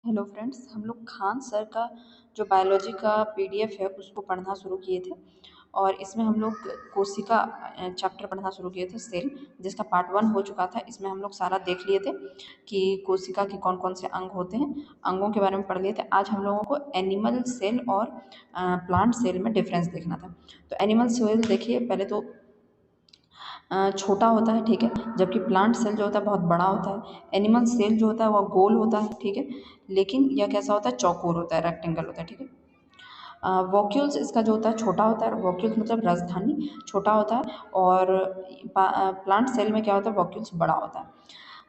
Hello friends, हम लोग Khan sir का जो बायोलॉजी का पीडीएफ है उसको पढ़ना शुरू किए थे। और इसमें हम लोग कोशिका चैप्टर पढ़ना शुरू किए थे, सेल, जिसका पार्ट 1 हो चुका था। इसमें हम लोग सारा देख लिए थे कि कोशिका के कौन कौन से अंग होते हैं, अंगों के बारे में पढ़ लिए थे। आज हम लोगों को एनिमल सेल और प्लांट सेल में डिफरेंस देखना था। तो एनिमल सेल देखिए, पहले तो छोटा होता है, ठीक है, जबकि प्लांट सेल जो होता है बहुत बड़ा होता है। एनिमल सेल जो होता है वह गोल होता है, ठीक है, लेकिन यह कैसा होता है, चौकोर होता है, रेक्टेंगल होता है, ठीक है। वॉक्यूल्स इसका जो होता है छोटा होता है, वॉक्यूल्स मतलब राजधानी छोटा होता है। और प्लांट सेल में क्या होता है, वॉक्यूल्स बड़ा होता है।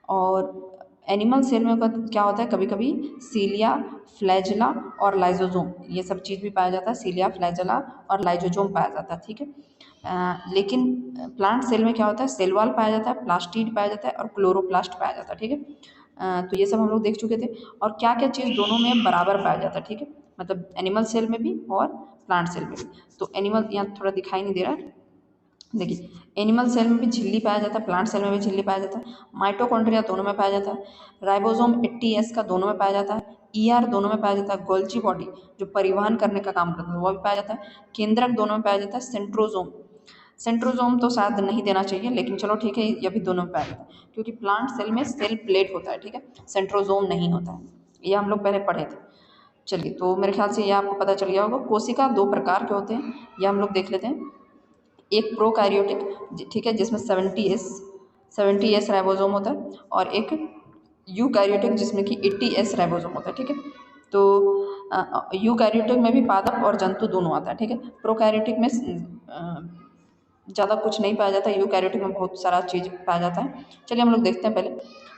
और एनिमल सेल में क्या होता है, कभी कभी सीलिया, फ्लैजिला और लाइजोजोम, ये सब चीज़ भी पाया जाता है। सीलिया, फ्लैजिला और लाइजोजोम पाया जाता है, ठीक है। लेकिन प्लांट सेल में क्या होता है, सेल वॉल पाया जाता है, प्लास्टिड पाया जाता है और क्लोरोप्लास्ट पाया जाता है, ठीक है। तो ये सब हम लोग देख चुके थे। और क्या क्या चीज़ दोनों में बराबर पाया जाता है, ठीक है, मतलब एनिमल सेल में भी और प्लांट सेल में भी। तो एनिमल यहाँ थोड़ा दिखाई नहीं दे रहा है, देखिए, एनिमल सेल में भी झिल्ली पाया जाता है, प्लांट सेल में भी झिल्ली पाया जाता है। माइटोकॉन्ड्रिया दोनों में पाया जाता है। राइबोसोम 80S का दोनों में पाया जाता है। ER दोनों में पाया जाता है। गोल्जी बॉडी जो परिवहन करने का काम करता है वो भी पाया जाता है। केंद्रक दोनों में पाया जाता है। सेंट्रोजोम, सेंट्रोजोम तो शायद नहीं देना चाहिए, लेकिन चलो ठीक है, ये भी दोनों में पाया जाता है, क्योंकि प्लांट सेल में सेल प्लेट होता है, ठीक है, सेंट्रोजोम नहीं होता है। ये हम लोग पहले पढ़े थे। चलिए, तो मेरे ख्याल से ये आपको पता चल गया होगा। कोशिका दो प्रकार के होते हैं, ये हम लोग देख लेते हैं। एक प्रोकैरियोटिक, ठीक है, जिसमें 70S राइबोसोम होता है, और एक यूकैरियोटिक जिसमें कि 80S राइबोसोम होता है, ठीक है। तो यूकैरियोटिक में भी पादप और जंतु दोनों आता है, ठीक है। प्रोकैरियोटिक में ज़्यादा कुछ नहीं पाया जाता है, यूकैरियोटिक में बहुत सारा चीज़ पाया जाता है। चलिए हम लोग देखते हैं पहले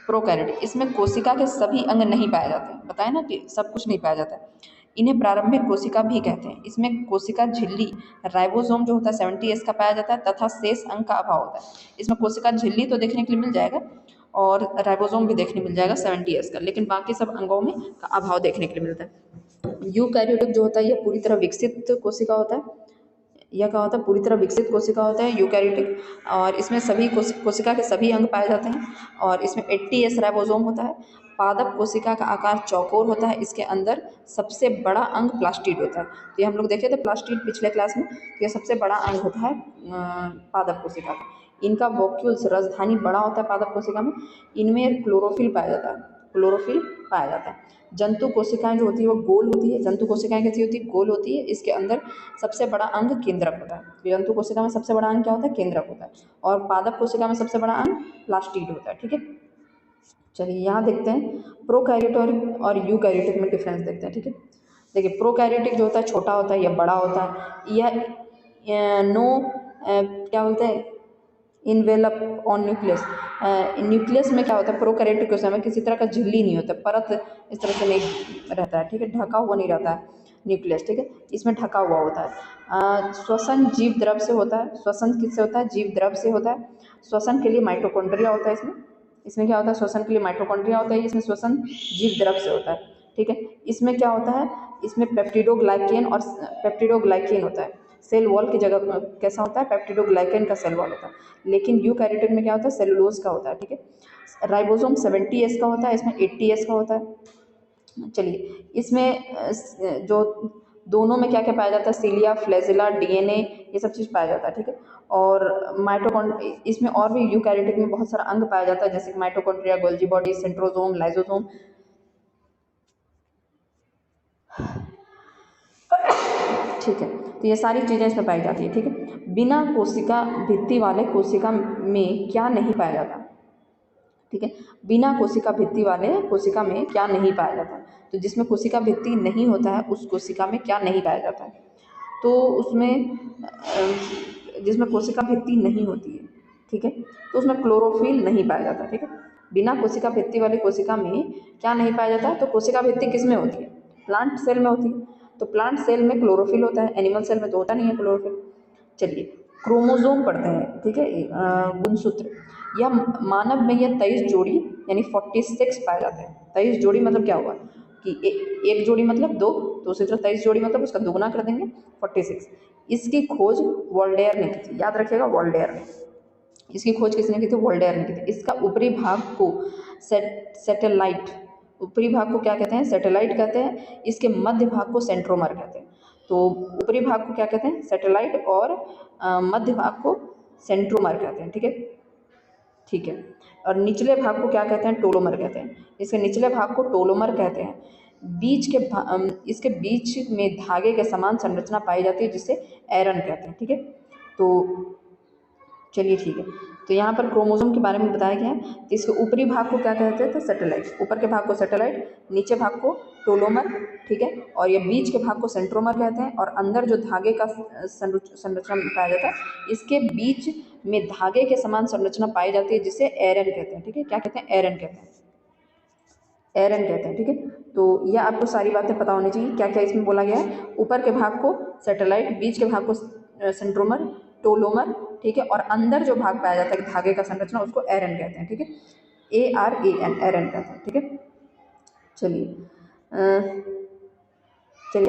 प्रोकैरियोटिक। इसमें कोशिका के सभी अंग नहीं पाए जाते हैं, बताए ना कि सब कुछ नहीं पाया जाता है। इन्हें प्रारंभिक कोशिका भी कहते हैं। इसमें कोशिका झिल्ली, राइबोसोम जो होता है 70S का पाया जाता है, तथा शेष अंग का अभाव होता है। इसमें कोशिका झिल्ली तो देखने के लिए मिल जाएगा और राइबोसोम भी देखने मिल जाएगा 70S का, लेकिन बाकी सब अंगों में का अभाव देखने के लिए मिलता है। यूकैरियोटिक जो होता है यह पूरी तरह विकसित कोशिका होता है। यह क्या होता है, पूरी तरह विकसित कोशिका होता है यूकैरियोटिक। और इसमें सभी कोशिका के सभी अंग पाए जाते हैं। और इसमें 80S राइबोसोम होता है। पादप कोशिका का आकार चौकोर होता है। इसके अंदर सबसे बड़ा अंग प्लास्टिड होता है। तो ये हम लोग देखे थे प्लास्टिड पिछले क्लास में। तो ये सबसे बड़ा अंग होता है पादप कोशिका का। इनका वॉक्यूल्स, राजधानी बड़ा होता है पादप कोशिका में। इनमें क्लोरोफिल पाया जाता है, क्लोरोफिल पाया जाता है। जंतु कोशिकाएं जो होती है वो गोल होती है। जंतु कोशिकाएं कैसी होती है, गोल होती है। इसके अंदर सबसे बड़ा अंग केंद्रक होता है। जंतु कोशिका में सबसे बड़ा अंग क्या होता है, केंद्रक होता है। और पादप कोशिका में सबसे बड़ा अंग प्लास्टिड होता है, ठीक है। चलिए यहाँ देखते हैं प्रोकैरियोटिक और यूकैरियोटिक में डिफरेंस देखते हैं, ठीक है। देखिए, प्रोकैरियोटिक जो होता है छोटा होता है, यह बड़ा होता है। यह नो क्या बोलते हैं, इन्वेलप ऑन न्यूक्लियस। न्यूक्लियस में क्या होता है, प्रोकैरियोटिक के समय किसी तरह का झिल्ली नहीं होता, परत इस तरह से नहीं रहता है, ठीक है, ढका हुआ नहीं रहता है न्यूक्लियस, ठीक है। इसमें ढका हुआ होता है। श्वसन जीव द्रव से होता है। श्वसन किससे होता है, जीव द्रव से होता है। श्वसन के लिए माइटोकॉन्ड्रिया होता है। इसमें इसमें क्या होता है, श्वसन के लिए माइटोकॉन्ड्रिया होता है। इसमें श्वसन जीव द्रव से होता है, ठीक है। इसमें क्या होता है, इसमें पेप्टिडोग्लाइकेन होता है। सेल वॉल की जगह कैसा होता है, पेप्टिडोग्लाइकेन का सेल वॉल होता है। लेकिन यूकैरियोटिक में क्या होता है, सेलुलोज का होता है, ठीक है। राइबोसोम 70S का होता है, इसमें 80S का होता है। चलिए, इसमें जो दोनों में क्या क्या पाया जाता है, सीलिया, फ्लैजिला, DNA, ये सब चीज़ पाया जाता है, ठीक है। और इसमें और भी यूकैरियोटिक में बहुत सारा अंग पाया जाता है, जैसे कि mitochondria, Golgi body, centrosome, lysosome, ठीक है। तो ये सारी चीज़ें इसमें पाई जाती है, ठीक है। बिना कोशिका भित्ति वाले कोशिका में क्या नहीं पाया जाता, ठीक है। बिना कोशिका भित्ति वाले कोशिका में क्या नहीं पाया जाता, तो जिसमें कोशिका भित्ति नहीं होता है उस कोशिका में क्या नहीं पाया जाता है, तो उसमें जिसमें कोशिका भित्ति नहीं होती है, ठीक है, तो उसमें क्लोरोफिल नहीं पाया जाता, ठीक है। बिना कोशिका भित्ति वाली कोशिका में क्या नहीं पाया जाता, तो कोशिका भित्ति किस में होती है, प्लांट सेल में होती है। तो प्लांट सेल में क्लोरोफिल होता है, एनिमल सेल में तो होता नहीं है क्लोरोफिल। चलिए, क्रोमोसोम पढ़ते हैं, ठीक है, गुणसूत्र। यह मानव में यह 23 जोड़ी यानी 46 पाए जाते हैं। 23 जोड़ी मतलब क्या हुआ कि एक जोड़ी मतलब दो, तो उसी तरह 23 जोड़ी मतलब उसका दोगुना कर देंगे 46। इसकी खोज वोल्डेयर ने की थी, याद रखिएगा, वोल्डेयर ने। इसकी खोज किसने की थी, वोल्डेयर ने की थी। इसका ऊपरी भाग को सेटेलाइट ऊपरी भाग को क्या कहते हैं, सैटेलाइट कहते हैं। इसके मध्य भाग को सेंट्रोमर कहते हैं। तो ऊपरी भाग को क्या कहते हैं, सैटेलाइट, और मध्य भाग को सेंट्रोमर कहते हैं। ठीक है, ठीक है। और निचले भाग को क्या कहते हैं, टोलोमर कहते हैं। इसके निचले भाग को टोलोमर कहते हैं। इसके बीच में धागे के समान संरचना पाई जाती है जिसे एरन कहते हैं। ठीक है, तो चलिए ठीक है। तो यहाँ पर क्रोमोसोम के बारे में बताया गया है। तो इसके ऊपरी भाग को क्या कहते थे, सैटेलाइट। ऊपर के भाग को सैटेलाइट, नीचे भाग को टोलोमर। ठीक है, और ये बीच के भाग को सेंट्रोमर कहते हैं। और अंदर जो धागे का संरचना पाया जाता है, इसके बीच में धागे के समान संरचना पाई जाती है जिसे एरन कहते हैं। ठीक है, क्या कहते हैं, एरन कहते हैं, एरन कहते हैं। ठीक है, तो यह आपको सारी बातें पता होनी चाहिए, क्या क्या इसमें बोला गया है। ऊपर के भाग को सैटेलाइट, बीच के भाग को सेंट्रोमर, टोलोमर। ठीक है, और अंदर जो भाग पाया जाता है धागे का संरचना, उसको एरन कहते हैं। ठीक है, ARAN, एरन कहते हैं। ठीक है, चलिए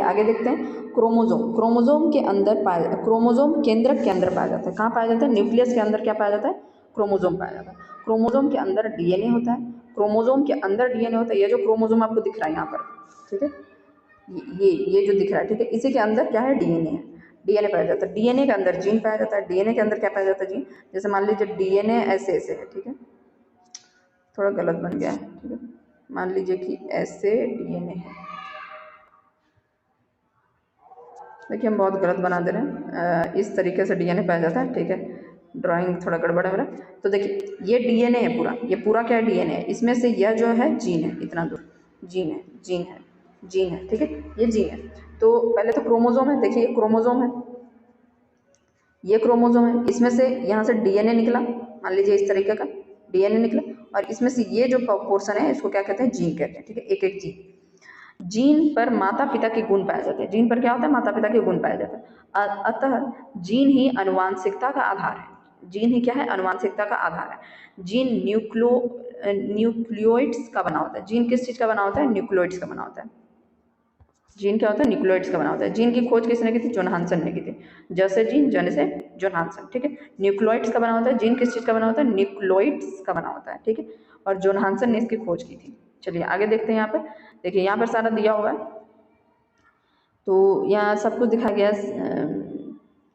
आगे देखते हैं। क्रोमोसोम, क्रोमोसोम के अंदर क्रोमोसोम केंद्रक के अंदर पाया जाता है। कहाँ पाया जाता है, न्यूक्लियस के अंदर क्या पाया जाता है, क्रोमोसोम पाया जाता है। क्रोमोसोम के अंदर DNA होता है। क्रोमोसोम के अंदर DNA होता है। ये जो क्रोमोसोम आपको दिख रहा है यहाँ पर, ठीक है, ये जो दिख रहा है, ठीक है, इसी के अंदर क्या है, DNA है। DNA पाया जाता है। DNA के अंदर जीन पाया जाता है। DNA के अंदर क्या पाया जाता है, जीन। जैसे मान लीजिए DNA ऐसे ऐसे है, ठीक है, थोड़ा गलत बन गया है, ठीक है, मान लीजिए कि ऐसे DNA है। देखिए हम बहुत गलत बना दे रहे हैं, इस तरीके से DNA पाया जाता है। ठीक है, ड्राइंग थोड़ा गड़बड़ है मेरा। तो देखिए ये DNA है पूरा, ये पूरा क्या है, DNA है। इसमें से यह जो है जीन है, इतना दूर जीन है, जीन है, जीन है। ठीक है, ये जीन है। तो पहले तो क्रोमोसोम है, देखिए ये क्रोमोसोम है, ये क्रोमोसोम है। इसमें से यहाँ से DNA निकला, मान लीजिए इस तरीके का DNA निकला, और इसमें से ये जो पोर्शन है इसको क्या कहते हैं, जीन कहते हैं। ठीक है, एक एक जीन। जीन पर माता पिता के गुण पाए जाते हैं। जीन पर क्या होता है, माता पिता के गुण पाए जाते हैं। अतः जीन ही अनुवांशिकता का आधार है। जीन ही क्या है, अनुवांशिकता का आधार है। जीन न्यूक्लियोइड्स का बना होता है। जीन किस चीज़ का बना होता है, न्यूक्लियोइड्स का बना होता है। जीन क्या होता है, न्यूक्लियोइड्स का बना होता है। जीन की खोज किसने की थी, जोनाहसन ने की थी। जैसे जीन, जन से जोनाहसन। ठीक है, न्यूक्लियोइड्स का बना होता है। जीन किस चीज़ का बना होता है, न्यूक्लियोइड्स का बना होता है। ठीक है, और जोनाहसन ने इसकी खोज की थी। चलिए आगे देखते हैं। यहाँ पर देखिए, यहाँ पर सारा दिया हुआ है। तो यहाँ सब कुछ दिखा गया,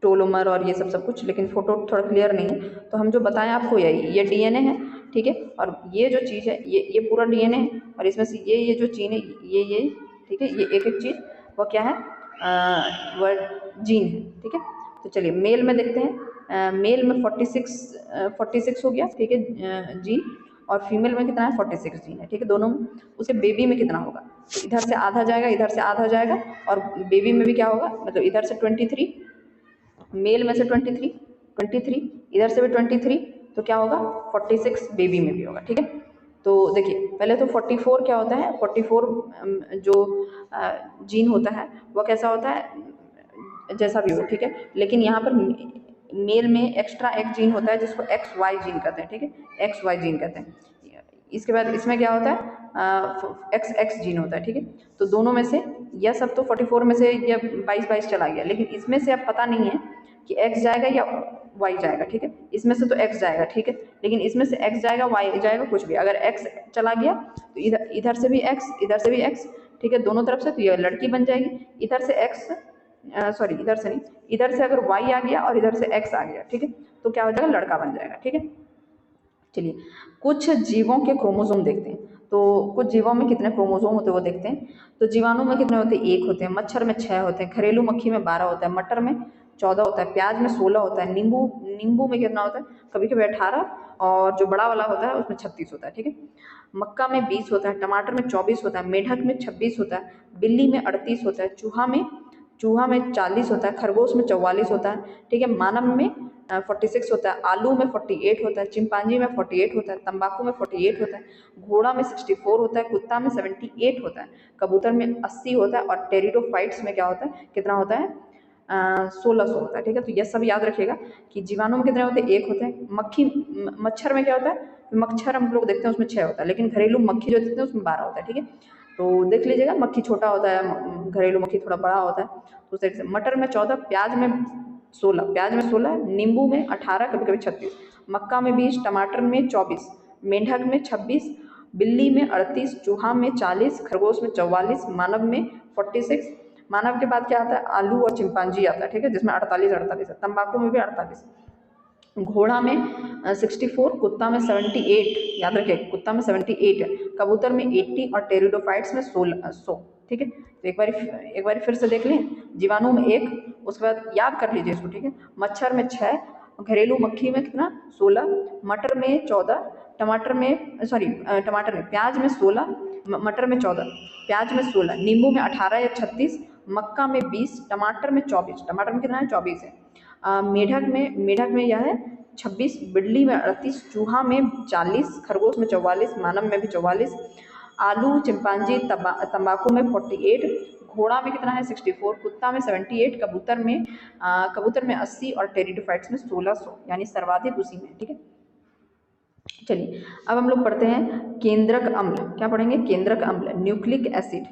टोलोमर और ये सब कुछ, लेकिन फोटो थोड़ा क्लियर नहीं है। तो हम जो बताएं आपको, यही ये DNA है। ठीक है, और ये जो चीज़ है, ये पूरा DNA है, और इसमें से ये जो चीज़ है, ये ठीक है, ये एक एक चीज़ वो क्या है, वह जीन है। ठीक है, तो चलिए मेल में देखते हैं। मेल में 46 हो गया, ठीक है, जीन। और फीमेल में कितना है, 46 जीन है। ठीक है, दोनों में। उसे बेबी में कितना होगा, तो इधर से आधा जाएगा, इधर से आधा जाएगा, और बेबी में भी क्या होगा, मतलब इधर से 23, मेल में से 23, इधर से भी 23, तो क्या होगा, 46 बेबी में भी होगा। ठीक है, तो देखिए पहले तो 44 क्या होता है, 44 जो जीन होता है वह कैसा होता है, जैसा भी हो। ठीक है, लेकिन यहाँ पर मेल में एक्स्ट्रा एक जीन होता है जिसको XY जीन कहते हैं। ठीक है, XY जीन कहते हैं। इसके बाद इसमें क्या होता है, XX जीन होता है। ठीक है, तो दोनों में से यह सब तो 44 में से यह 22 चला गया, लेकिन इसमें से अब पता नहीं है कि X जाएगा या Y जाएगा। ठीक है, इसमें से तो X जाएगा। ठीक है, लेकिन इसमें से X जाएगा, Y जाएगा, कुछ भी। अगर X चला गया तो इधर से भी X, इधर से भी X। ठीक है, दोनों तरफ से, तो यह लड़की बन जाएगी। इधर से X, सॉरी इधर से नहीं, इधर से अगर Y आ गया और इधर से X आ गया, ठीक है, तो क्या हो जाएगा, लड़का बन जाएगा। ठीक है, चलिए कुछ जीवों के क्रोमोसोम देखते हैं। तो कुछ जीवों में कितने क्रोमोसोम होते हैं वो देखते हैं। तो जीवाणु में कितने होते हैं, 1 होते हैं। मच्छर में 6 होते हैं। घरेलू मक्खी में 12 होता है। मटर में 14 होता है। प्याज में 16 होता है। नींबू में कितना होता है, कभी कभी 18, और जो बड़ा वाला होता है उसमें 36 होता है। ठीक है, मक्का में 20 होता है। टमाटर में 24 होता है। मेढक में 26 होता है। बिल्ली में 38 होता है। चूहा में 40 होता है। खरगोश में 44 होता है। ठीक है, मानव में 46 होता है। आलू में 48 होता है। चिंपांजी में 48 होता है। तंबाकू में 48 होता है। घोड़ा में 64 होता है। कुत्ता में 78 होता है। कबूतर में 80 होता है। और टेरिडोफाइट्स में क्या होता है, कितना होता है, 1600 होता है। ठीक है, तो यह सब याद रखिएगा कि जीवाणु में कितने होते हैं, 1 होते हैं। मच्छर में क्या होता है, मच्छर हम लोग देखते हैं उसमें 6 होता है, लेकिन घरेलू मक्खी जो देखते हैं उसमें 12 होता है। ठीक है, तो देख लीजिएगा, मक्खी छोटा होता है, घरेलू मक्खी थोड़ा बड़ा होता है। तो उस तरीके से मटर में 14, प्याज में 16, नींबू में 18, कभी कभी 36, मक्का में 20, टमाटर में 24, मेंढक में 26, बिल्ली में 38, चूहा में 40, खरगोश में 44, मानव में 46। मानव के बाद क्या आता है, आलू और चिंपांजी आता है, ठीक है, जिसमें 48 है। तंबाकू में भी 48। घोड़ा में 64, कुत्ता में 78, याद रखें कुत्ता में 78 है, कबूतर में 80 और टेरिडोफाइट्स में 100। ठीक है, तो एक बार फिर से देख लें। जीवाणु में 1, उसके बाद याद कर लीजिए इसको, ठीक है। मच्छर में 6, घरेलू मक्खी में कितना 16, मटर में 14, टमाटर में प्याज में 16, मटर में 14, प्याज में 16, नींबू में 18 या 36, मक्का में 20, टमाटर में 24, टमाटर में कितना है 24 है। मेढक में यह है 26, बिल्ली में 38, चूहा में 40, खरगोश में 44, मानव में भी 44, आलू चिंपांजी तंबाकू में 48, घोड़ा में कितना है 64, कुत्ता में 78, कबूतर में 80 और टेरिडोफाइट्स में 1600, यानी सर्वाधिक उसी में। ठीक है, चलिए अब हम लोग पढ़ते हैं केंद्रक अम्ल। क्या पढ़ेंगे, केंद्रक अम्ल, न्यूक्लिक एसिड।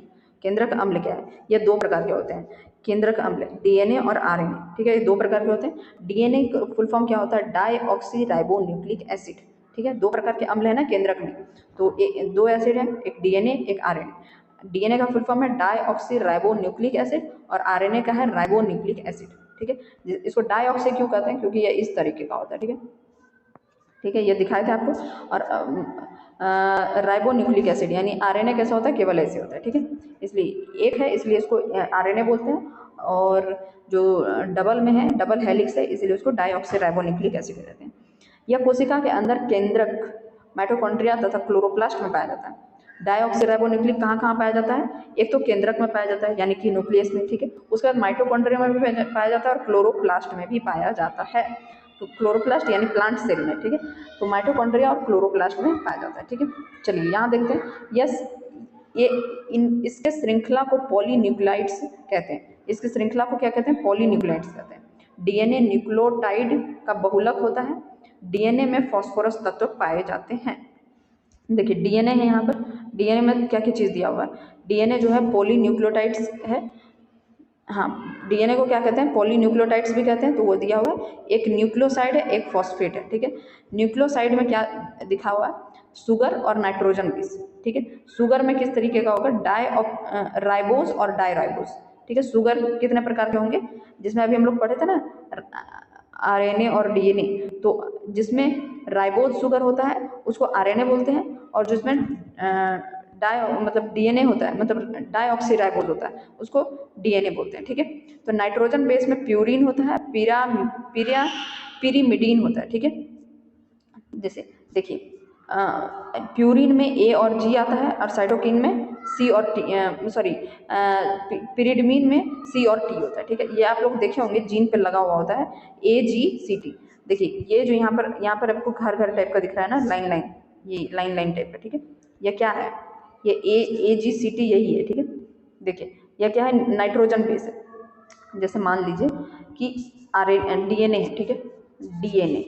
केंद्रक अम्ल क्या है, ये 2 प्रकार के होते हैं केंद्रक अम्ल, डीएनए और आरएनए। ठीक है, ये 2 प्रकार के होते हैं। डीएनए फुल फॉर्म क्या होता है, डाईऑक्सी राइबो न्यूक्लिक एसिड। ठीक है, 2 प्रकार के अम्ल है ना केंद्रक में, तो 2 एसिड है, एक डीएनए एक आरएनए। डीएनए का फुल फॉर्म है डाईऑक्सी राइबो न्यूक्लिक एसिड और आरएनए का है राइबो न्यूक्लिक एसिड। ठीक है, इसको डाईऑक्सी क्यों कहते हैं, क्योंकि ये इस तरीके का होता है। ठीक है, ठीक है, ये दिखाए थे आपको। और राइबो न्यूक्लिक एसिड यानी आरएनए कैसा होता है, केवल ऐसे होता है। ठीक है, इसलिए एक है, इसलिए इसको आरएनए बोलते हैं, और जो डबल में है, डबल हेलिक्स है, इसलिए उसको डाईऑक्सी राइबो न्यूक्लिक एसिड कहते हैं। यह कोशिका के अंदर केंद्रक, माइटोकॉन्ड्रिया तथा क्लोरोप्लास्ट में पाया जाता है। डाईऑक्सी राइबो न्यूक्लिक कहाँ कहाँ पाया जाता है, एक तो केंद्रक में पाया जाता है यानी कि न्यूक्लियस में। ठीक है, उसके बाद माइटोकॉन्ड्रिया में भी पाया जाता है और क्लोरोप्लास्ट में भी पाया जाता है। तो क्लोरोप्लास्ट यानी प्लांट सेल में। ठीक है, तो माइटोकॉन्ड्रिया और क्लोरोप्लास्ट में पाया जाता है। ठीक है, चलिए यहाँ देखते हैं। यस, ये इसके श्रृंखला को पॉलीन्यूक्लाइड्स कहते हैं। इसकी श्रृंखला को क्या कहते हैं, पॉलीन्यूक्लाइड्स कहते हैं। डीएनए न्यूक्लियोटाइड का बहुलक होता है। डीएनए में फास्फोरस तत्व पाए जाते हैं। देखिए डीएनए है, यहाँ पर डीएनए में क्या क्या चीज़ दिया हुआ है। डीएनए जो है पॉलीन्यूक्लियोटाइड्स है। हाँ, डीएनए को क्या कहते हैं, पॉलीन्यूक्लियोटाइड्स भी कहते हैं, तो वो दिया हुआ है। एक न्यूक्लियोसाइड है, एक फॉस्फेट है। ठीक है, न्यूक्लियोसाइड में क्या दिखा हुआ है, शुगर और नाइट्रोजन बेस। ठीक है, शुगर में किस तरीके का होगा, राइबोस और डायराइबोस। ठीक है, शुगर कितने प्रकार के होंगे, जिसमें अभी हम लोग पढ़े थे ना आरएनए और डीएनए, तो जिसमें राइबोस शुगर होता है उसको आरएनए बोलते हैं, और जिसमें मतलब डीएनए होता है, मतलब डाईऑक्सी राइबोस होता है, उसको डीएनए बोलते हैं। ठीक है, तो नाइट्रोजन बेस में प्यूरिन होता है, पिरीमिडीन होता है। ठीक है, जैसे देखिए प्यूरिन में ए और जी आता है, और साइटोकिन में सी और टी, पिरिडमिन में सी और टी होता है। ठीक है, ये आप लोग देखे होंगे जीन पे लगा हुआ होता है AGCT। देखिए ये जो यहाँ पर आपको घर घर टाइप का दिख रहा है ना, लाइन लाइन, ये लाइन लाइन टाइप का। ठीक है, ये क्या है, ये AGCT यही है। ठीक है, देखिए यह क्या है, नाइट्रोजन बेस है। जैसे मान लीजिए कि डीएनए है। ठीक है, डीएनए।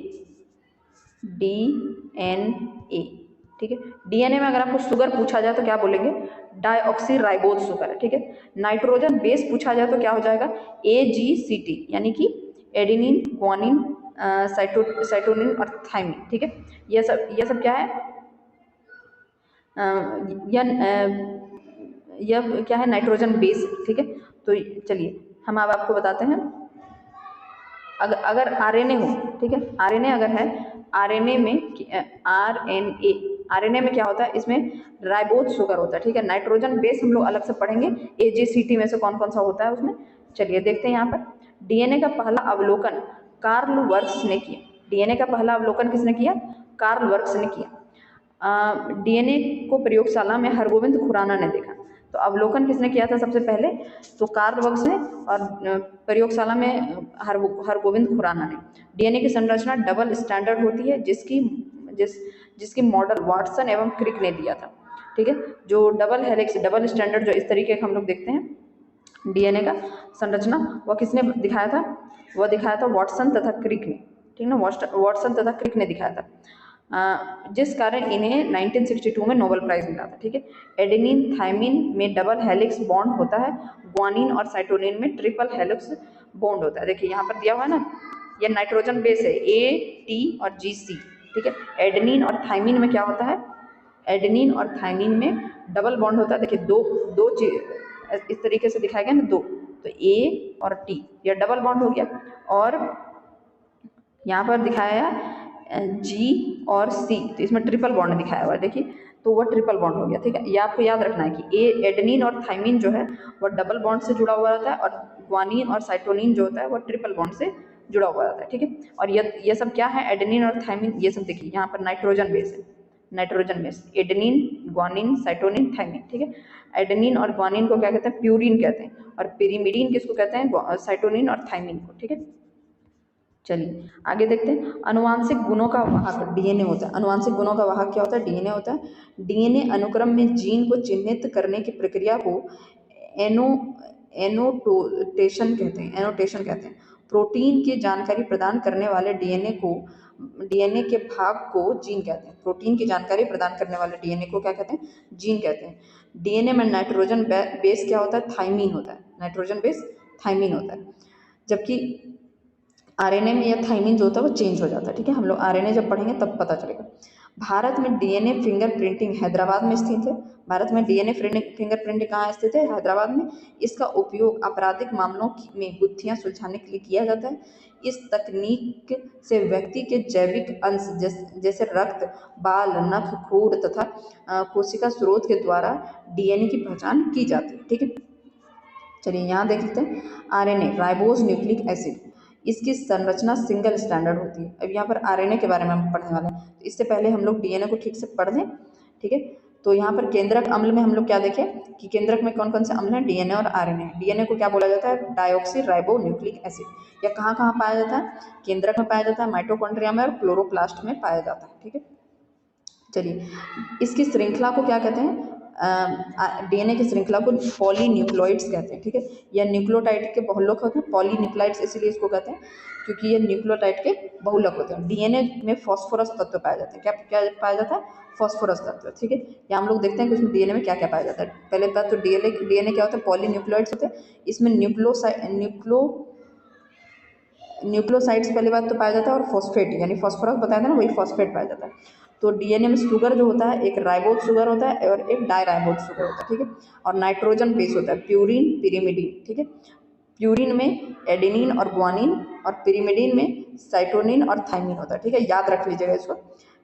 ठीक है, डीएनए में अगर आपको शुगर पूछा जाए तो क्या बोलेंगे, डाईऑक्सी राइबोस शुगर है। ठीक है, नाइट्रोजन बेस पूछा जाए तो क्या हो जाएगा, AGCT यानी कि एडेनिन, ग्वानिन, साइटोनिन और थाइमिन। ठीक है, ये सब क्या है, यह क्या है, नाइट्रोजन बेस। ठीक है, तो चलिए हम अब आपको बताते हैं, अगर आरएनए हो, ठीक है, आरएनए अगर है, आरएनए में क्या होता है, इसमें राइबोस शुगर होता है। ठीक है, नाइट्रोजन बेस हम लोग अलग से पढ़ेंगे, AGCT में से कौन कौन सा होता है उसमें। चलिए देखते हैं यहाँ पर, डीएनए का पहला अवलोकन कार्ल वर्क्स ने किया। डीएनए का पहला अवलोकन किसने किया, कार्ल वर्क्स ने किया। डीएनए को प्रयोगशाला में हरगोविंद खुराना ने देखा। तो अवलोकन किसने किया था सबसे पहले, तो कार्ल वर्क्स ने, और प्रयोगशाला में हरगोविंद खुराना ने। डीएनए की संरचना डबल स्टैंडर्ड होती है, जिसकी मॉडल वाटसन एवं क्रिक ने दिया था। ठीक है, जो डबल हेलिक्स, डबल स्टैंडर्ड जो इस तरीके का हम लोग देखते हैं डीएनए का संरचना, वह किसने दिखाया था, वह दिखाया था वाटसन तथा क्रिक ने। ठीक ना, वाटसन तथा क्रिक ने दिखाया था, जिस कारण इन्हें 1962 में नोबेल प्राइज मिला था। ठीक है, एडेनिन थाइमिन में डबल हेलिक्स बॉन्ड होता है, ग्वानिन और साइटोनिन में ट्रिपल हेलिक्स बॉन्ड होता है। देखिए यहाँ पर दिया हुआ है ना, ये नाइट्रोजन बेस है, AT और GC। ठीक है, एडेनिन और थाइमिन में क्या होता है, एडेनिन और थायमिन में डबल बॉन्ड होता है। देखिए दो दो चीज इस तरीके से दिखाया गया ना, दो, तो ए और टी, यह डबल बॉन्ड हो गया। और यहाँ पर दिखाया जी और सी, तो इसमें ट्रिपल बॉन्ड दिखाया हुआ है, देखिए, तो वह ट्रिपल बॉन्ड हो गया। ठीक है, ये आपको याद रखना है कि एडेनिन और थायमिन जो है वह डबल बॉन्ड से जुड़ा हुआ रहता है, और ग्वानिन और साइटोनिन जो होता है वह ट्रिपल बॉन्ड से जुड़ा हुआ रहता है। ठीक है, और ये सब क्या है, एडेनिन और थायमिन, ये सब देखिए यहाँ पर नाइट्रोजन बेस है, nitrogen base, adenine, guanine, cytosine, thymine. ठीक है, एडेनिन और ग्वानिन को क्या कहते हैं, प्यूरिन कहते हैं, और पिरिमिडीन किसको कहते हैं, साइटोनिन और थायमिन को। ठीक है, चलिए आगे देखते हैं। अनुवांशिक गुणों का वाहक डीएनए होता है। अनुवांशिक गुणों का वाहक क्या होता है, डीएनए होता है। डीएनए अनुक्रम में जीन को चिन्हित करने की प्रक्रिया को एनो एनोटेशन कहते हैं, एनोटेशन कहते हैं। प्रोटीन की जानकारी प्रदान करने वाले डीएनए के भाग को जीन कहते हैं। प्रोटीन की जानकारी प्रदान करने वाले डीएनए को क्या कहते हैं, जीन कहते हैं। डीएनए में नाइट्रोजन बेस क्या होता है, थायमीन होता है, नाइट्रोजन बेस थायमीन होता है। जबकि आरएनए में यह थायमिन जो होता है वो चेंज हो जाता है। ठीक है, हम लोग आरएनए जब पढ़ेंगे तब पता चलेगा। भारत में डीएनए फिंगरप्रिंटिंग हैदराबाद में स्थित है। भारत में डीएनए फिंगरप्रिंटिंग कहाँ स्थित है, हैदराबाद में। इसका उपयोग आपराधिक मामलों में गुत्थियां सुलझाने के लिए किया जाता है। इस तकनीक से व्यक्ति के जैविक अंश जैसे रक्त, बाल, नख, खूर तथा कोशिका स्रोत के द्वारा डीएनए की पहचान की जाती है। ठीक है, चलिए यहाँ देख लेते हैं। आरएनए राइबोज न्यूक्लिक एसिड, इसकी संरचना सिंगल स्टैंडर्ड होती है। अब यहाँ पर आरएनए के बारे में हम पढ़ने वाले हैं, तो इससे पहले हम लोग डीएनए को ठीक से पढ़ लें। ठीक है, तो यहाँ पर केंद्रक अम्ल में हम लोग क्या देखें कि केंद्रक में कौन कौन से अम्ल हैं, डीएनए और आरएनए। डीएनए को क्या बोला जाता है, डायोक्सी राइबो न्यूक्लिक एसिड। यह कहाँ कहाँ पाया जाता है, केंद्रक में पाया जाता है, माइटोकॉन्ड्रिया में और क्लोरोप्लास्ट में पाया जाता है। ठीक है, चलिए इसकी श्रृंखला को क्या कहते हैं, डीएनए की श्रृंखला को पॉलीन्यूक्लियोइड्स कहते हैं। ठीक है, यह न्यूक्लियोटाइड के बहुलक होते हैं, पॉलीन्यूक्लियोइड्स इसीलिए इसको कहते हैं क्योंकि ये न्यूक्लियोटाइड के बहुलक होते हैं। डीएनए में फास्फोरस तत्व पाया जाता है। क्या क्या पाया जाता है, फास्फोरस तत्व। ठीक है, यहाँ हम लोग देखते हैं कि उसमें डीएनए में क्या क्या पाया जाता है। पहले बात तो डीएनए क्या होता है, पॉलीन्यूक्लियोइड्स होते हैं। इसमें न्यूक्लियोसाइड्स पहली बात तो पाया जाता है, और फॉस्फेट यानी फास्फोरस बताया था ना, वही फॉस्फेट पाया जाता है। तो डीएनए में शुगर जो होता है, एक राइबोज शुगर होता है और एक डायराइबोज शुगर होता है। ठीक है, और नाइट्रोजन बेस होता है, प्यूरिन, पिरिमिडीन। ठीक है, प्यूरिन में एडेनिन और ग्वानिन, और पिरिमिडीन में साइटोनिन और थायमिन होता है। ठीक है, याद रख लीजिएगा इसको।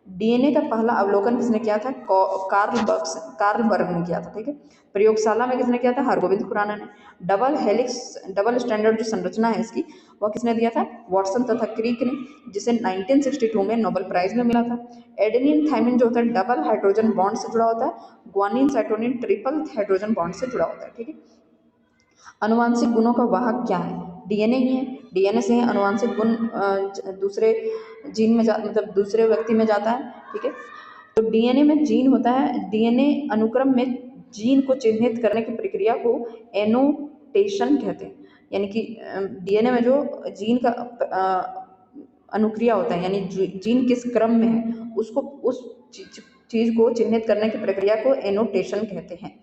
डीएनए का पहला अवलोकन किसने किया था, कार्ल बर्ग ने किया था। ठीक है, प्रयोगशाला में किसने किया था, हरगोविंद खुराना ने। डबल स्टैंडर्ड जो संरचना है इसकी, वह किसने दिया था, वॉटसन तथा क्रिक ने, जिसे 1962 में नोबेल प्राइज में मिला था। एडेनिन थायमिन जो होता है डबल हाइड्रोजन बॉन्ड से जुड़ा होता है, ग्वानिन साइटोनिन ट्रिपल हाइड्रोजन बॉन्ड से जुड़ा होता है। ठीक है, अनुवांशिक गुणों का वाहक क्या है, डीएनए ही है। डीएनए से ही अनुवांशिक गुण दूसरे जीन में मतलब दूसरे व्यक्ति में जाता है। ठीक है, तो डीएनए में जीन होता है, डीएनए अनुक्रम में जीन को चिन्हित करने की प्रक्रिया को एनोटेशन कहते हैं। यानी कि डीएनए में जो जीन का अनुक्रिया होता है, यानी जीन किस क्रम में है, उसको उस चीज को चिन्हित करने की प्रक्रिया को एनोटेशन कहते हैं।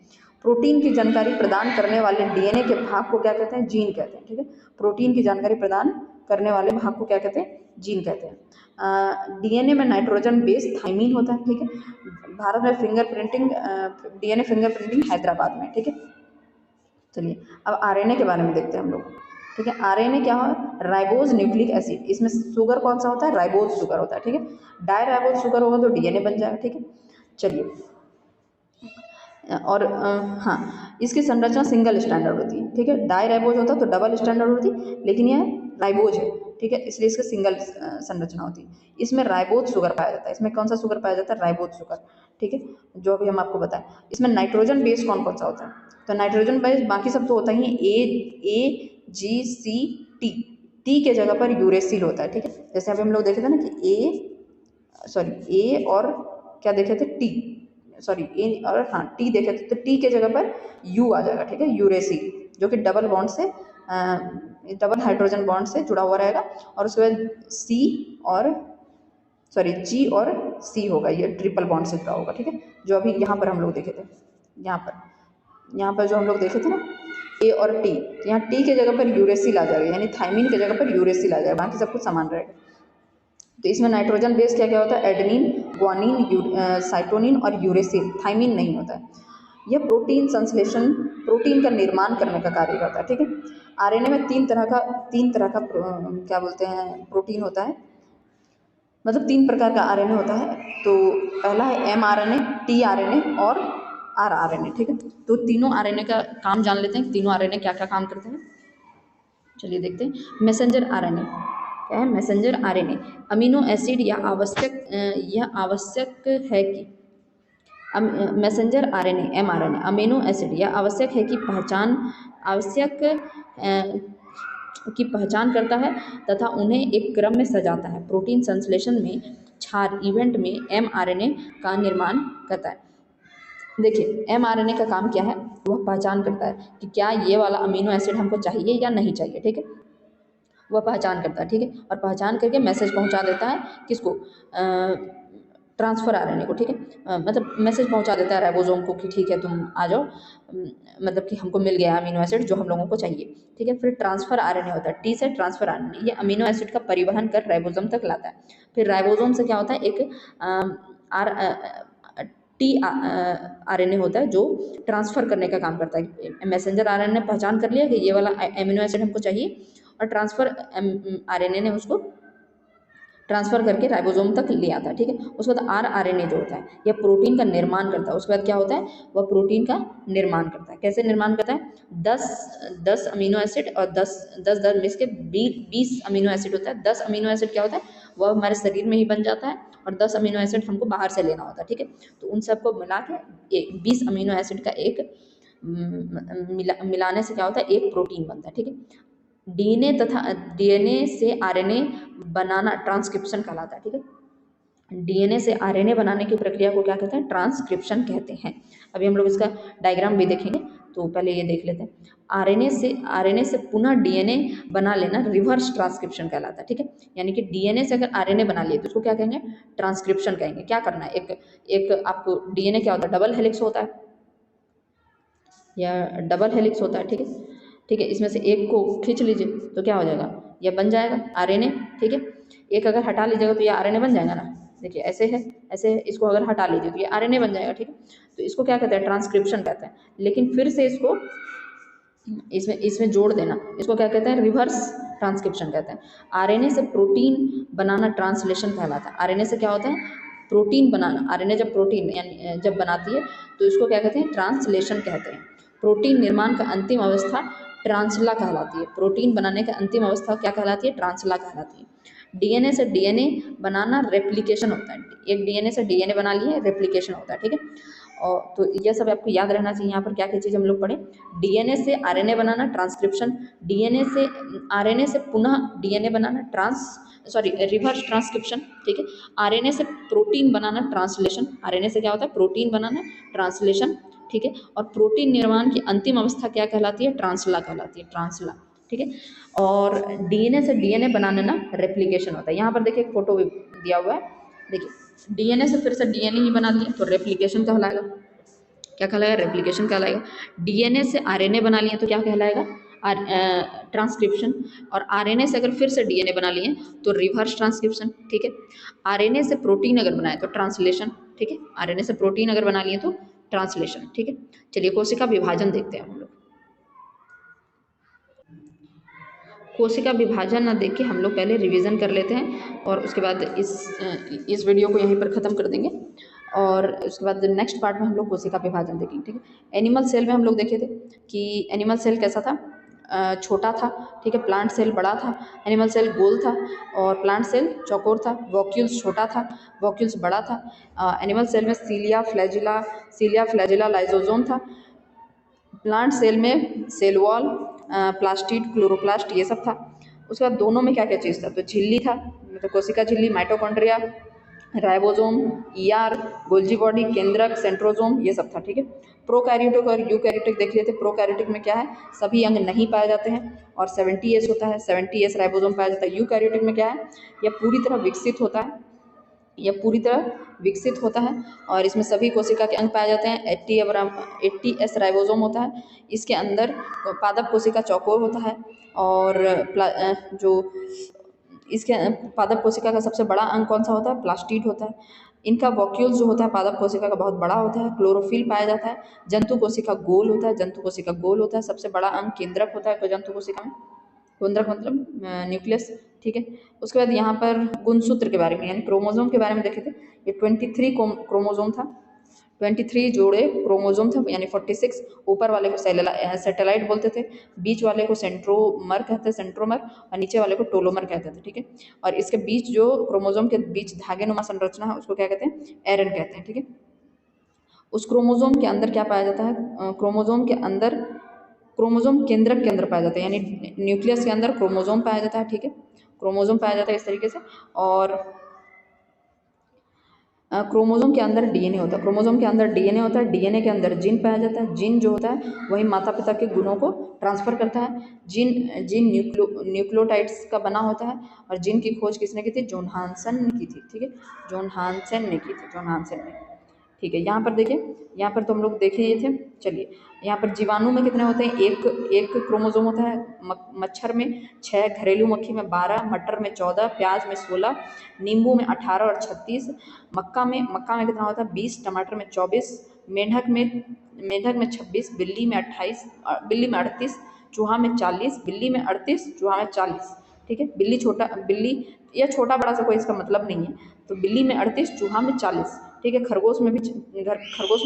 प्रोटीन की जानकारी प्रदान करने वाले डीएनए के भाग को क्या कहते हैं, जीन कहते हैं। ठीक है, प्रोटीन की जानकारी प्रदान करने वाले भाग को क्या कहते हैं, जीन कहते हैं। डीएनए में नाइट्रोजन बेस थायमीन होता है। ठीक है, भारत में डीएनए फिंगरप्रिंटिंग हैदराबाद में। ठीक है, चलिए अब आरएनए के बारे में देखते हैं हम लोग। ठीक है, आरएनए क्या है, राइबोज न्यूक्लिक एसिड। इसमें शुगर कौन सा होता है, राइबोज शुगर होता है। ठीक है, डायराइबोज शुगर होगा तो डीएनए बन जाएगा। ठीक है, चलिए और हाँ, इसकी संरचना सिंगल स्टैंडर्ड होती है। ठीक है, डायराइबोज होता तो डबल स्टैंडर्ड होती, लेकिन यह राइबोज है। ठीक है, इसलिए इसका सिंगल संरचना होती है। इसमें राइबोज शुगर पाया जाता है। इसमें कौन सा शुगर पाया जाता है, राइबोज शुगर। ठीक है, जो अभी हम आपको बताएं। इसमें नाइट्रोजन बेस कौन कौन सा होता है, तो नाइट्रोजन बेस बाकी सब तो होता ही है, AGC, टी के जगह पर यूरेसिल होता है। ठीक है, जैसे अभी हम लोग देखे थे ना कि ए और क्या देखे थे, ए और हाँ टी देखे थे, तो टी के जगह पर यू आ जाएगा। ठीक है, यूरेसिल, जो कि डबल बॉन्ड से डबल हाइड्रोजन बॉन्ड से जुड़ा हुआ रहेगा। और उसके बाद जी और सी होगा, ये ट्रिपल बॉन्ड से जुड़ा होगा। ठीक है, जो अभी यहाँ पर हम लोग देखे थे, यहाँ पर जो हम लोग देखे थे ना, ए और टी, तो यहाँ टी के जगह पर यूरेसिल आ जाएगा, यानी थायमीन के जगह पर यूरेसिल आ जाएगा, बाकी सब कुछ समान रहेगा। तो इसमें नाइट्रोजन बेस क्या क्या होता है, एडेनिन, ग्वानिन, साइटोनिन और यूरेसिल, थाइमिन नहीं होता है। यह प्रोटीन संश्लेषण, प्रोटीन का निर्माण करने का कार्य करता है, ठीक है। आरएनए में तीन तरह का क्या बोलते हैं प्रोटीन होता है, मतलब 3 प्रकार का आरएनए होता है। तो पहला है एमआरएनए, टीआरएनए और आरआरएनए, ठीक है। तो तीनों आरएनए का काम जान लेते हैं, तीनों आरएनए क्या क्या काम करते हैं। चलिए देखते हैं। मैसेंजर आरएनए क्या है? मैसेंजर आरएनए अमीनो एसिड या यह आवश्यक है कि messenger RNA mRNA amino acid या आवश्यक है कि पहचान करता है तथा उन्हें एक क्रम में सजाता है। प्रोटीन संश्लेषण में क्षार इवेंट में एमआरएनए का निर्माण करता है। देखिए एमआरएनए का काम क्या है, वह पहचान करता है कि क्या ये वाला अमीनो एसिड हमको चाहिए या नहीं चाहिए, ठीक है। वह पहचान करता है, ठीक है, और पहचान करके मैसेज पहुंचा देता है किसको, ट्रांसफ़र आरएनए को, ठीक है। मतलब मैसेज पहुंचा देता है राइबोसोम को कि ठीक है तुम आ जाओ, मतलब कि हमको मिल गया अमीनो एसिड जो हम लोगों को चाहिए, ठीक है। फिर ट्रांसफ़र आरएनए होता है, टी से ट्रांसफ़र आरएनए, ये अमीनो एसिड का परिवहन कर राइबोसोम तक लाता है। फिर राइबोसोम से क्या होता है, एक टी आरएनए होता है जो ट्रांसफ़र करने का काम करता है। मैसेंजर आरएनए पहचान कर लिया कि ये वाला अमीनो एसिड हमको चाहिए, और ट्रांसफ़र आरएनए ने उसको ट्रांसफ़र करके राइबोसोम तक ले आता है, ठीक है। उसके बाद आरआरएनए जो होता है यह प्रोटीन का निर्माण करता है। उसके बाद क्या होता है, वह प्रोटीन का निर्माण करता है। कैसे निर्माण करता है, 10 अमीनो एसिड और 10 मिस के 20 अमीनो एसिड होता है। 10 अमीनो एसिड क्या होता है, वह हमारे शरीर में ही बन जाता है, और 10 अमीनो एसिड हमको बाहर से लेना होता है, ठीक है। तो उन सबको मिला के 20 अमीनो एसिड का एक मिलाने से क्या होता है, एक प्रोटीन बनता है, ठीक है। डीएनए से आरएनए बनाना ट्रांसक्रिप्शन कहलाता है, ठीक है। डीएनए से आरएनए बनाने की प्रक्रिया को क्या कहते हैं, ट्रांसक्रिप्शन कहते हैं। अभी हम लोग इसका डायग्राम भी देखेंगे, तो पहले ये देख लेते हैं। आरएनए से पुनः डीएनए बना लेना रिवर्स ट्रांसक्रिप्शन कहलाता है, ठीक है। यानी कि डीएनए से अगर आरएनए बना लिए तो उसको क्या कहेंगे, ट्रांसक्रिप्शन कहेंगे। क्या करना है, एक आपको डीएनए क्या होता है, डबल हेलिक्स होता है या डबल हेलिक्स होता है, ठीक है। ठीक है, इसमें से एक को खींच लीजिए तो क्या हो जाएगा, यह बन जाएगा आरएनए, ठीक है। एक अगर हटा लीजिएगा तो ये आरएनए बन जाएगा ना। देखिए ऐसे है, ऐसे है, इसको अगर हटा लीजिए तो ये आरएनए बन जाएगा, ठीक है। तो इसको क्या कहते हैं, ट्रांसक्रिप्शन कहते हैं। लेकिन फिर से इसको इसमें जोड़ देना, इसको क्या कहते हैं, रिवर्स ट्रांसक्रिप्शन कहते हैं। आरएनए से प्रोटीन बनाना ट्रांसलेशन कहलाता है। आरएनए से क्या होता है, प्रोटीन बनाना। आरएनए जब प्रोटीन यानी जब बनाती है तो इसको क्या कहते हैं, ट्रांसलेशन कहते हैं। प्रोटीन निर्माण का अंतिम अवस्था ट्रांसला कहलाती है। प्रोटीन बनाने का अंतिम अवस्था क्या कहलाती है, ट्रांसला कहलाती है। डीएनए से डीएनए बनाना रेप्लिकेशन होता है। एक डीएनए से डीएनए बना लिए, रेप्लिकेशन होता है, ठीक है। और तो यह सब आपको याद रहना चाहिए। यहाँ पर क्या क्या चीज़ हम लोग पढ़े, डीएनए से आरएनए बनाना ट्रांसक्रिप्शन, डीएनए से आरएनए से पुनः डीएनए बनाना रिवर्स ट्रांसक्रिप्शन, ठीक है। आरएनए से प्रोटीन बनाना ट्रांसलेशन, आरएनए से क्या होता है, प्रोटीन बनाना ट्रांसलेशन, ठीक है। और प्रोटीन निर्माण की अंतिम अवस्था क्या कहलाती है, ट्रांसला कहलाती है, ट्रांसला, ठीक है। और डीएनए से डीएनए बनाने ना रेप्लिकेशन होता है। यहाँ पर देखिए एक फोटो भी दिया हुआ है, देखिए डीएनए से फिर से डीएनए ही बना दिए तो रेप्लिकेशन कहलाएगा। क्या कहलाएगा, रेप्लिकेशन कहलाएगा। डीएनए से आरएनए बना लिए तो क्या कहलाएगा, ट्रांसक्रिप्शन। और आरएनए से अगर फिर से डीएनए बना लिए तो रिवर्स ट्रांसक्रिप्शन, ठीक है। आरएनए से प्रोटीन अगर बनाए तो ट्रांसलेशन, ठीक है। आरएनए से प्रोटीन अगर बना लिए तो ट्रांसलेशन, ठीक है। चलिए कोशिका विभाजन देखते हैं हम लोग। कोशिका विभाजन ना देख के हम लोग पहले रिवीजन कर लेते हैं, और उसके बाद इस वीडियो को यहीं पर ख़त्म कर देंगे, और उसके बाद नेक्स्ट पार्ट में हम लोग कोशिका विभाजन देखेंगे, ठीक है। एनिमल सेल में हम लोग देखे थे कि एनिमल सेल कैसा था, छोटा था, ठीक है। प्लांट सेल बड़ा था, एनिमल सेल गोल था, और प्लांट सेल चौकोर था। वॉक्यूल्स छोटा था, वॉक्यूल्स बड़ा था। एनिमल सेल में सीलिया फ्लैजिला लाइजोजोम था। प्लांट सेल में सेल वॉल, प्लास्टिड, क्लोरोप्लास्ट, ये सब था। उसके बाद दोनों में क्या क्या चीज़ था, तो झिल्ली था, मतलब कोशिका झिल्ली, mitochondria, ribosome, ER, Golgi body, केंद्रक, सेंट्रोसोम, ये सब था, ठीक है। प्रोकैरियोटिक और यूकैरियोटिक देख लेते। प्रोकैरियोटिक में क्या है, सभी अंग नहीं पाए जाते हैं और 70S होता है, 70S राइबोसोम पाया जाता है। यूकैरियोटिक में क्या है, यह पूरी तरह विकसित होता है, यह पूरी तरह विकसित होता है, और इसमें सभी कोशिका के अंग पाए जाते हैं। 80S राइबोसोम होता है। इसके अंदर पादप कोशिका चौकोर होता है, और जो इसके पादप कोशिका का सबसे बड़ा अंग कौन सा होता है, प्लास्टिड होता है। इनका वॉक्यूल जो होता है पादप कोशिका का बहुत बड़ा होता है। क्लोरोफिल पाया जाता है। जंतु कोशिका गोल होता है, जंतु कोशिका गोल होता है। सबसे बड़ा अंग केंद्रक होता है जंतु कोशिका में, केंद्रक मतलब न्यूक्लियस, ठीक है। उसके बाद यहाँ पर गुणसूत्र के बारे में यानी क्रोमोजोम के बारे में देखे थे। ये 23 क्रोमोजोम था, 23 जोड़े क्रोमोजोम थे यानी 46। ऊपर वाले को सैटेलाइट बोलते थे, बीच वाले को सेंट्रोमर कहते हैं, सेंट्रोमर, और नीचे वाले को टोलोमर कहते थे, ठीक है। और इसके बीच जो क्रोमोजोम के बीच धागेनुमा संरचना है उसको क्या कहते हैं, एरन कहते हैं, ठीक है। उस क्रोमोजोम के अंदर क्या पाया जाता है, क्रोमोजोम के अंदर क्रोमोजोम केंद्रक के अंदर पाया जाता है यानी न्यूक्लियस के अंदर क्रोमोजोम पाया जाता है, ठीक है। क्रोमोजोम पाया जाता है इस तरीके से। और क्रोमोजोम के अंदर डीएनए होता है, क्रोमोजोम के अंदर डीएनए होता है, डीएनए के अंदर जीन पाया जाता है। जीन जो होता है वही माता पिता के गुणों को ट्रांसफर करता है। जीन जीन न्यूक्लियोटाइड्स का बना होता है। और जीन की खोज किसने की थी, जॉन हांसन ने की थी, ठीक है। जॉन हांसन ने की थी, जॉन हांसन ने, ठीक है। यहाँ पर देखिए, यहाँ पर तो हम लोग देखे ये थे। चलिए यहाँ पर जीवाणु में कितने होते हैं, एक क्रोमोजोम होता है। मच्छर में 6, घरेलू मक्खी में 12, मटर में 14, प्याज में 16, नींबू में 18 और 36, मक्का में कितना होता है 20, टमाटर में 24, मेंढक में 26, बिल्ली में 28, बिल्ली में 38, चूहा में 40, बिल्ली में 38, चूहा में 40, ठीक है। बिल्ली या छोटा बड़ा सा कोई इसका मतलब नहीं है। तो बिल्ली में 38, चूहा में 40, ठीक है। खरगोश में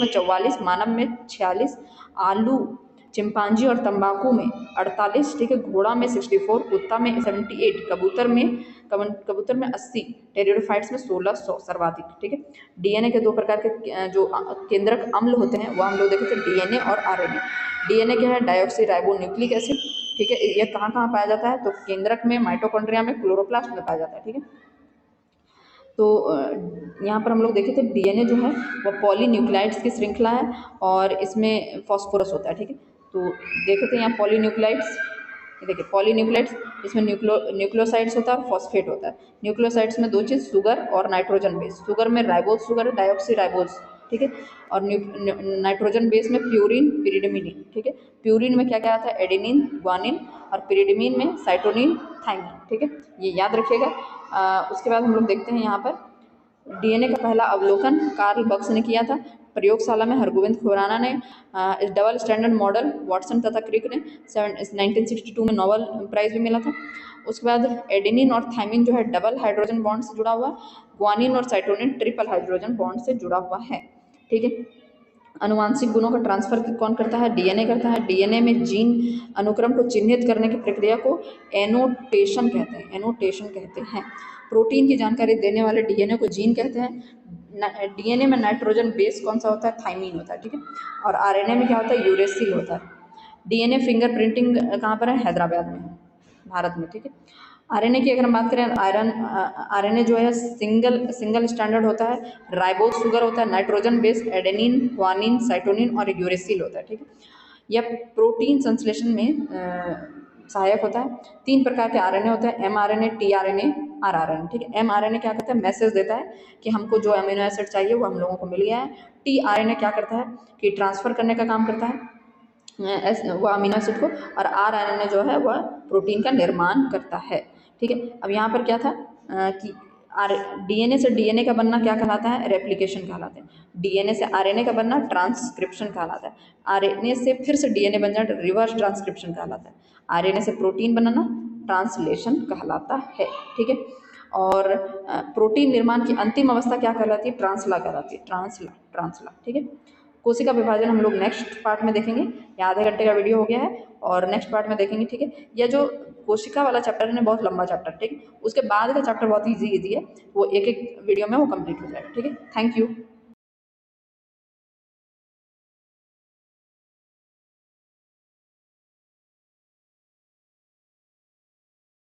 44, मानव में 46, आलू, चिंपांजी और तंबाकू में 48, ठीक है। घोड़ा में 64, कुत्ता में 78, कबूतर में 80, टेरिडोफाइट्स में 1600 सर्वाधिक, ठीक है। डीएनए के 2 प्रकार के जो केंद्रक अम्ल होते हैं वो हम लोग देखे थे, डीएनए और आरएनए। डीएनए क्या है, डाइऑक्सी राइबो न्यूक्लिक एसिड, ठीक है। ये कहाँ कहाँ पाया जाता है, तो केंद्रक में, माइटोकॉन्ड्रिया में, क्लोरोप्लास्ट में पाया जाता है, ठीक है। तो यहाँ पर हम लोग देखे थे डीएनए जो है वो पॉलीन्यूक्लाइड्स की श्रृंखला है और इसमें फॉस्फोरस होता है, ठीक है। तो देखे थे यहाँ पॉलीन्यूक्लाइड्स, देखिए पॉलीन्यूक्लाइड्स, इसमें न्यूक्लियोसाइड्स होता है और फॉस्फेट होता है। न्यूक्लियोसाइड्स में 2 चीज़, शुगर और नाइट्रोजन बेस। शुगर में राइबोज शुगर, डाइऑक्सी राइबोज, ठीक है। और नाइट्रोजन बेस में प्यूरिन, पिरिडमिन, ठीक है। प्यूरिन में क्या क्या आता है, एडेनिन, ग्वानिन, और पिरिडमिन में साइटोनिन, थाइमिन, ठीक है। ये याद रखिएगा। उसके बाद हम लोग देखते हैं यहाँ पर डीएनए का पहला अवलोकन कार्ल बक्स ने किया था प्रयोगशाला में। हरगोविंद खुराना ने इस डबल स्टैंडर्ड मॉडल वाटसन तथा क्रिक ने 1962 में नोबेल प्राइज भी मिला था। उसके बाद एडेनिन और थाइमिन जो है डबल हाइड्रोजन बॉन्ड से जुड़ा हुआ, ग्वानिन और साइटोनिन ट्रिपल हाइड्रोजन बॉन्ड से जुड़ा हुआ है, ठीक है। अनुवांशिक गुणों का ट्रांसफर कौन करता है, डीएनए करता है। डीएनए में जीन अनुक्रम को चिन्हित करने की प्रक्रिया को एनोटेशन कहते हैं, एनोटेशन कहते हैं। प्रोटीन की जानकारी देने वाले डीएनए को जीन कहते हैं। डीएनए में नाइट्रोजन बेस कौन सा होता है, थाइमिन होता है, ठीक है। और आरएनए में क्या होता है, यूरेसिल होता है। डीएनए फिंगर प्रिंटिंग कहाँ पर है, हैदराबाद में, भारत में, ठीक है। आरएनए की अगर हम बात करें, आरएनए जो है सिंगल स्टैंडर्ड होता है। राइबोज शुगर होता है, नाइट्रोजन बेस, एडेनिन, ग्वानिन, साइटोनिन और यूरेसिल होता है, ठीक है। यह प्रोटीन संश्लेषण में सहायक होता है। 3 प्रकार के आरएनए होते हैं, एमआरएनए, टीआरएनए, आरआरएनए, ठीक है। एमआरएनए क्या करता है, मैसेज देता है कि हमको जो अमीनो एसिड चाहिए वो हम लोगों को मिल गया है। टीआरएनए क्या करता है कि ट्रांसफर करने का काम करता है वो अमीनो एसिड को। और आरएनए जो है वह प्रोटीन का निर्माण करता है, ठीक है। अब यहाँ पर क्या था कि डीएनए से डीएनए का बनना क्या कहलाता है, रेप्लिकेशन कहलाता है। डीएनए से आरएनए का बनना ट्रांसक्रिप्शन कहलाता है। आरएनए से फिर से डीएनए बन जाए रिवर्स ट्रांसक्रिप्शन कहलाता है। आरएनए से प्रोटीन बनाना ट्रांसलेशन कहलाता है, ठीक है। और प्रोटीन निर्माण की अंतिम अवस्था क्या कहलाती है, ट्रांसला कहलाती है, ट्रांसला, ठीक है। कोशिका विभाजन हम लोग नेक्स्ट पार्ट में देखेंगे। ये आधे घंटे का वीडियो हो गया है और नेक्स्ट पार्ट में देखेंगे, ठीक है। यह जो कोशिका वाला चैप्टर है बहुत लंबा चैप्टर, ठीक है। उसके बाद का चैप्टर बहुत इजी है, वो एक वीडियो में वो कंप्लीट हो जाएगा, ठीक है। Thank you.